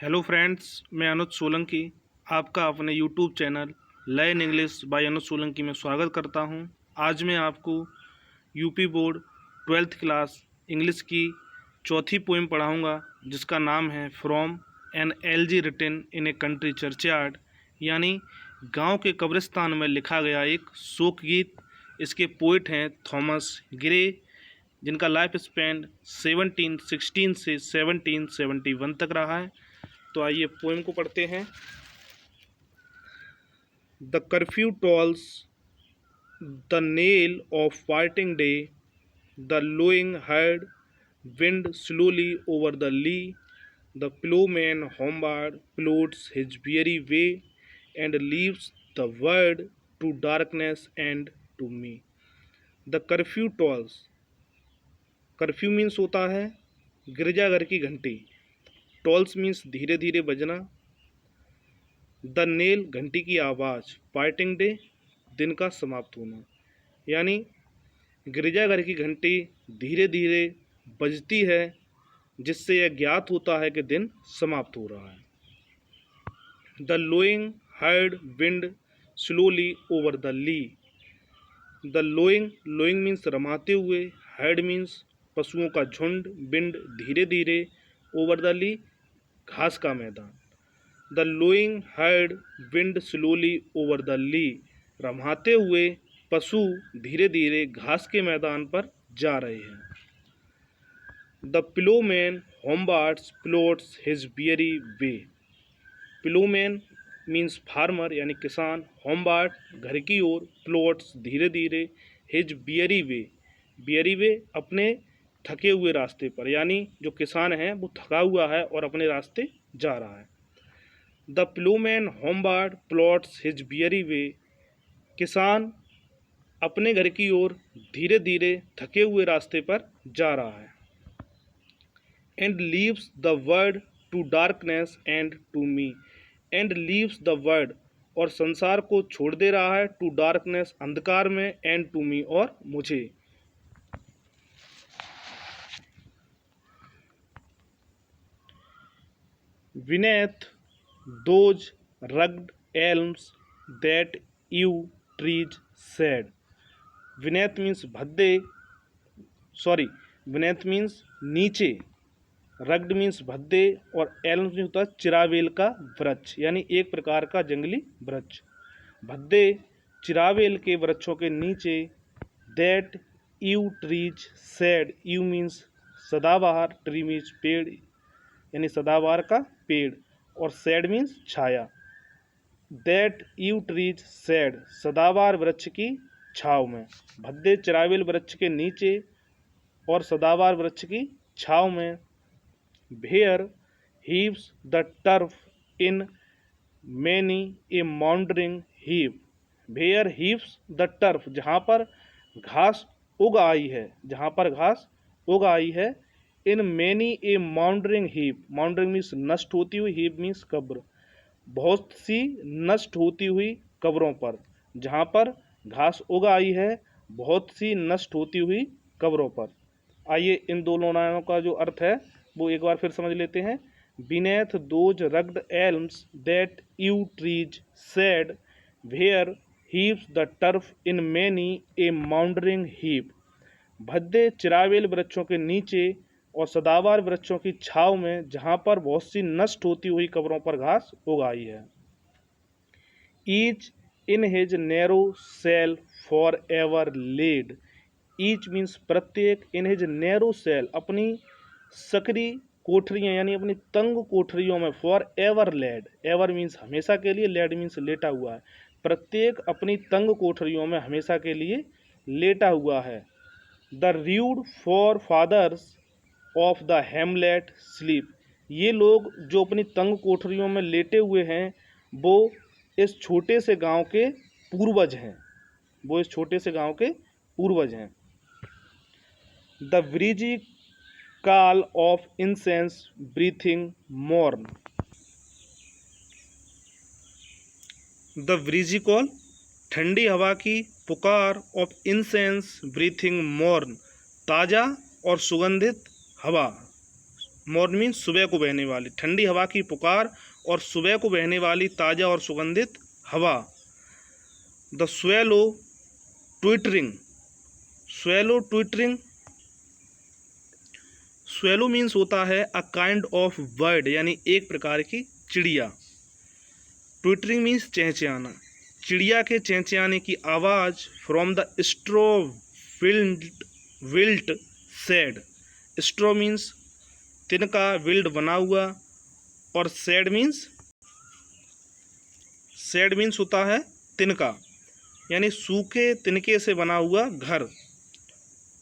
Hello friends, मैं अनुज सोलंकी आपका अपने YouTube channel learn English by Anuj Solanki में स्वागत करता हूं। आज मैं आपको UP board 12th class English की चौथी पोएम पढ़ाऊंगा, जिसका नाम है from an elegy written in a country churchyard, यानी गांव के कब्रिस्तान में लिखा गया एक शोक गीत। इसके पोइट हैं थॉमस ग्रे, जिनका लाइफ स्पैन 1716 से 1771 तक रहा है। तो आइए पोएम को पढ़ते हैं। The curfew tolls the knell of parting day, the lowing herd wind slowly over the lea, the ploughman homeward plods his weary way and leaves the world to darkness and to me. The curfew tolls, curfew means होता है गिरजाघर की घंटी, tolls means धीरे धीरे बजना, the nail घंटी की आवाज़, पार्टिंग डे दिन का समाप्त होना, यानी गिरजाघर की घंटी धीरे धीरे बजती है, जिससे यह ज्ञात होता है कि दिन समाप्त हो रहा है। The lowing herd wind slowly over the lea, the lowing, lowing means रमाते हुए, हर्ड मीन्स पशुओं का झुंड, विंड धीरे धीरे, ओवर द ली घास का मैदान। The lowing herd wind slowly over the lea, रमाते हुए पशु धीरे धीरे घास के मैदान पर जा रहे हैं। The ploughman homeward plods his weary way, ploughman means farmer यानी किसान, होमबार्ड घर की ओर, प्लॉट्स धीरे धीरे, his weary way, weary way अपने थके हुए रास्ते पर, यानी जो किसान है वो थका हुआ है और अपने रास्ते जा रहा है। द प्लूमैन होमबार्ड प्लॉट्स हिज weary वे, किसान अपने घर की ओर धीरे धीरे थके हुए रास्ते पर जा रहा है। And leaves the world to darkness and to me, and leaves the world और संसार को छोड़ दे रहा है, टू डार्कनेस अंधकार में, एंड टू मी और मुझे। Beneath those rugged elms that you trees said, beneath means भद्दे, beneath means नीचे, rugged means भद्दे, और elms में होता है चिरावेल का वृक्ष, यानी एक प्रकार का जंगली वृक्ष। भद्दे चिरावेल के वृक्षों के नीचे, that you trees said, you means सदाबहार, tree means पेड़ यानी सदाबहार का पेड़, और sad means Chhaya. That yew trees sad, सदाबहार वृक्ष की छाव में, भद्दे चिरावेल वृक्ष के नीचे और सदाबहार वृक्ष की छाव में। Where heaves the turf in many a mouldering heap, where heaves the turf, जहाँ पर घास उग आई है, जहाँ पर घास उग आई है, in many a mouldering heap, mouldering means नष्ट होती हुई, हीप मीन्स कब्र, बहुत सी नष्ट होती हुई कब्रों पर, जहाँ पर घास उग आई है बहुत सी नष्ट होती हुई कब्रों पर। आइए इन दोनों लाइनों का जो अर्थ है वो एक बार फिर समझ लेते हैं। Beneath those rugged elms that yew tree's shade, where heaves the turf in many a mouldering heap, भद्दे चिरावेल वृक्षों के नीचे और सदाबहार वृक्षों की छाव में, जहाँ पर बहुत सी नष्ट होती हुई कब्रों पर घास उग आई है। Each in his narrow cell for ever laid, each means प्रत्येक, इन हिज नैरो सेल अपनी सकरी कोठरियाँ यानी अपनी तंग कोठरियों में, for ever laid, ever means हमेशा के लिए, लेड मीन्स लेटा हुआ है, प्रत्येक अपनी तंग कोठरियों में हमेशा के लिए लेटा हुआ है। The rude forefathers of the hamlet sleep, ये लोग जो अपनी तंग कोठरियों में लेटे हुए हैं वो इस छोटे से गांव के पूर्वज हैं, वो इस छोटे से गांव के पूर्वज हैं। The breezy call of incense breathing morn, the breezy call ठंडी हवा की पुकार, ऑफ इंसेंस ब्रीथिंग मॉर्न ताज़ा और सुगंधित हवा, मॉर्न मीन्स सुबह को बहने वाली, ठंडी हवा की पुकार और सुबह को बहने वाली ताज़ा और सुगंधित हवा। The swallow twittering, swallow twittering, swallow means होता है अ काइंड ऑफ बर्ड, यानी एक प्रकार की चिड़िया। ट्विटरिंग मीन्स चहचहाना, चिड़िया के चहचहाने की आवाज़। From the straw built shed, straw means तिनका, विल्ड बना हुआ, और सेड मीन्स होता है तिनका, यानी सूखे तिनके से बना हुआ घर।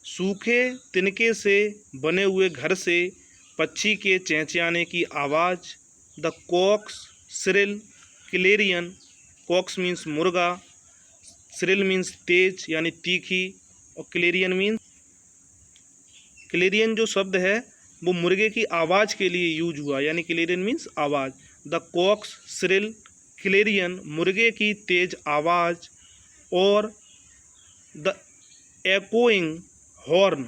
सूखे तिनके से बने हुए घर से पक्षी के चहचहाने की आवाज़। The cocks shrill clarion, cocks means मुर्गा, श्रिल मीन्स तेज यानी तीखी, और क्लेरियन जो शब्द है वो मुर्गे की आवाज़ के लिए यूज हुआ, यानी क्लेरियन मीन्स आवाज़। द कॉक्स श्रिल क्लेरियन, मुर्गे की तेज आवाज़, और the echoing horn,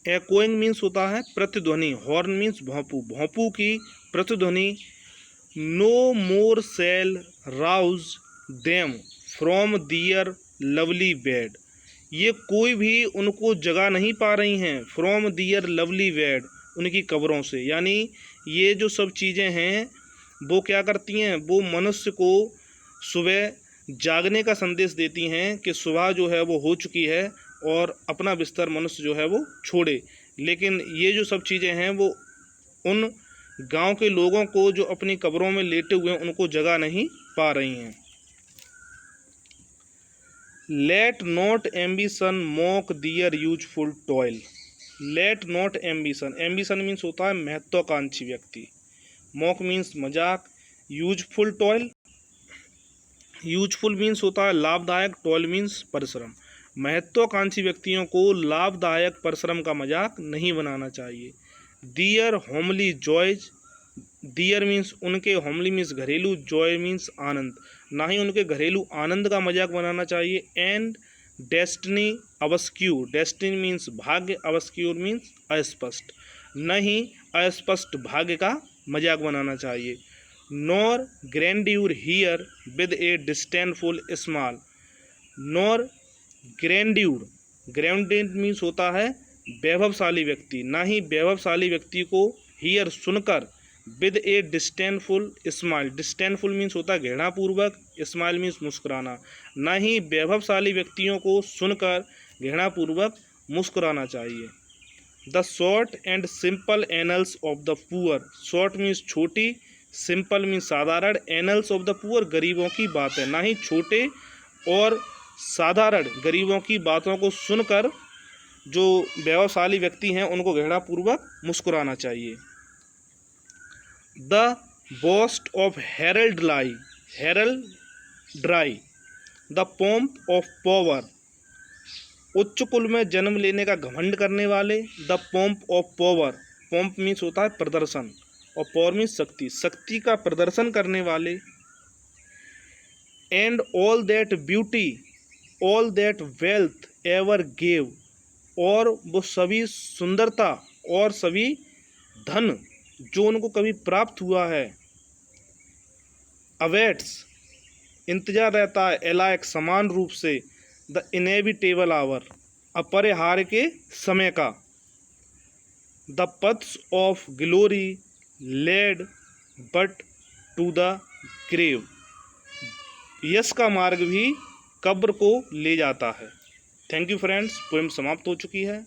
echoing means होता है प्रतिध्वनि, हॉर्न मीन्स भोंपू, भोंपू की प्रतिध्वनि। No more shall rouse them from their lovely bed, ये कोई भी उनको जगा नहीं पा रही हैं। फ्रॉम दियर लवली बेड, उनकी कब्रों से, यानी ये जो सब चीज़ें हैं वो क्या करती हैं, वो मनुष्य को सुबह जागने का संदेश देती हैं कि सुबह जो है वो हो चुकी है और अपना बिस्तर मनुष्य जो है वो छोड़े। लेकिन ये जो सब चीज़ें हैं वो उन गांव के लोगों को जो अपनी कब्रों में लेटे हुए हैं उनको जगा नहीं पा रही हैं। Let not ambition mock their useful toil, let not ambition, ambition means होता है महत्वाकांक्षी व्यक्ति, मॉक मीन्स मजाक, यूजफुल टॉयल, यूजफुल मीन्स होता है लाभदायक, टॉयल मीन्स परिश्रम। महत्वाकांक्षी व्यक्तियों को लाभदायक परिश्रम का मजाक नहीं बनाना चाहिए। दियर होमली जॉयज, दियर मीन्स उनके, होमली मीन्स घरेलू, जॉय मीन्स आनंद, ना ही उनके घरेलू आनंद का मजाक बनाना चाहिए। एंड डेस्टिनी अबस्क्यूर, डेस्टिनी मीन्स भाग्य, अबस्क्यूर मीन्स अस्पष्ट, नहीं अस्पष्ट भाग्य का मजाक बनाना चाहिए। Nor grandeur hear with a disdainful smile, nor grandeur, grandeur means होता है वैभवशाली व्यक्ति, ना ही वैभवशाली व्यक्ति को हियर सुनकर with a disdainful smile, डिस्टेनफुल means होता है घृणापूर्वक, स्माइल मीन्स मुस्कुराना, ना ही वैभवशाली व्यक्तियों को सुनकर घृणापूर्वक मुस्कुराना चाहिए। The short and simple annuls of the poor, short means छोटी, सिंपल मीन्स साधारण, एनल्स ऑफ द पुअर गरीबों की बातें, ना ही छोटे और साधारण गरीबों की बातों को सुनकर जो वैभवशाली व्यक्ति हैं उनको घृणापूर्वक मुस्कुराना चाहिए। The boast of heraldry, heraldry, the pomp of power, उच्च कुल में जन्म लेने का घमंड करने वाले। The pomp of power, pomp means होता है प्रदर्शन और पावर मीन्स शक्ति, शक्ति का प्रदर्शन करने वाले। And all that beauty all that wealth ever gave, और वो सभी सुंदरता और सभी धन जो उनको कभी प्राप्त हुआ है। अवेट्स, इंतजार रहता है, एलाइक समान रूप से, द इनेविटेबल आवर, अपरिहार्य के समय का। The paths of glory lead but to the grave, यश का मार्ग भी कब्र को ले जाता है। थैंक यू फ्रेंड्स, पोएम समाप्त हो चुकी है।